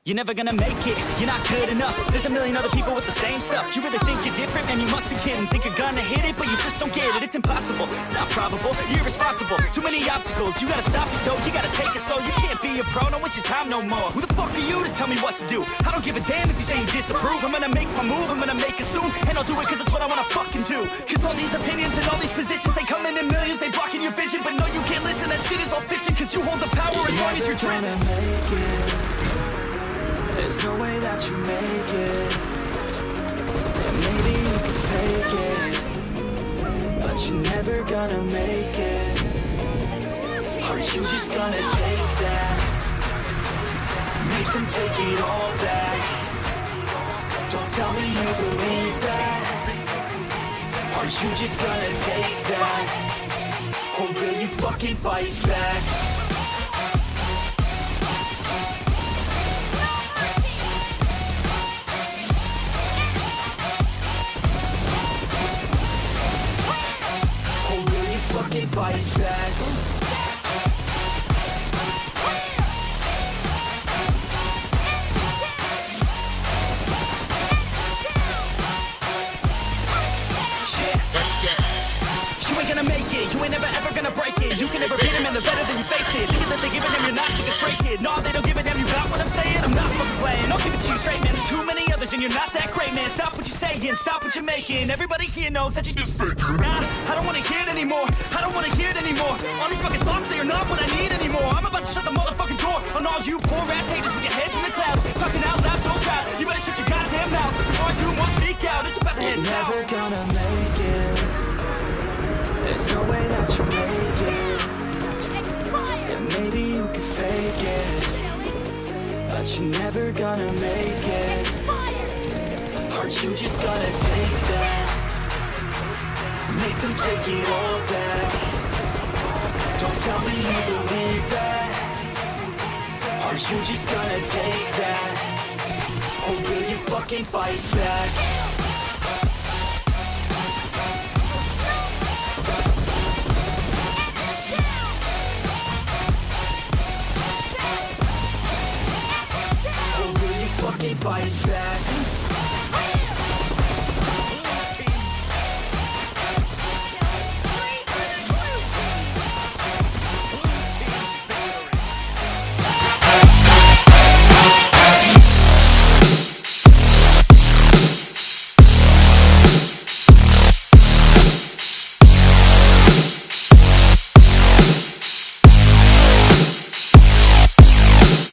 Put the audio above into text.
You're never gonna make it, you're not good enough. There's a million other people with the same stuff. You really think you're different? Man, you must be kidding. Think you're gonna hit it, but you just don't get it. It's impossible, it's not probable, you're irresponsible. Too many obstacles, you gotta stop it though. You gotta take it slow, you can't be a pro. Don't waste your time no more. Who the fuck are you to tell me what to do? I don't give a damn if you say you disapprove. I'm gonna make my move, I'm gonna make it soon. And I'll do it cause it's what I wanna fucking do. Cause all these opinions and all these positions, they come in millions, they blocking your vision. But no, you can't listen, that shit is all fiction. Cause you hold the power as long as you're dreaming. There's no way that you make it. And maybe you can fake it, but you're never gonna make it. Are you just gonna take that? Make them take it all back. Don't tell me you believe that. Are you just gonna take that? Or will you fucking fight back? Fight back. You ain't gonna make it, you ain't never ever gonna break it. You can never beat them and they're better than you face it. Thinking that they give a damn, you're not like a straight kid. No, they don't give a damn, you got what I'm saying. I'm not fucking playing, I'll give it to you straight, man. There's too many others and you're not that great, man. Stop what you're saying, stop what you're making. Everybody here knows that you just fake it. Nah, I don't wanna hear it anymore, I don't wanna hear it anymore. All these fucking thoughts, they are not what I need anymore. I'm about to shut the motherfucking door on all you poor ass haters with your heads in the clouds. Talking out loud so proud, you better shut your goddamn mouth before I do more speak out. It's about to head south. Never gonna make it. There's no way that you make it. And maybe you can fake it, but you're never gonna make it. Are you just gonna take that? Make them take it all back. Don't tell me you believe that. Are you just gonna take that? Or will you fucking fight back? Fight back.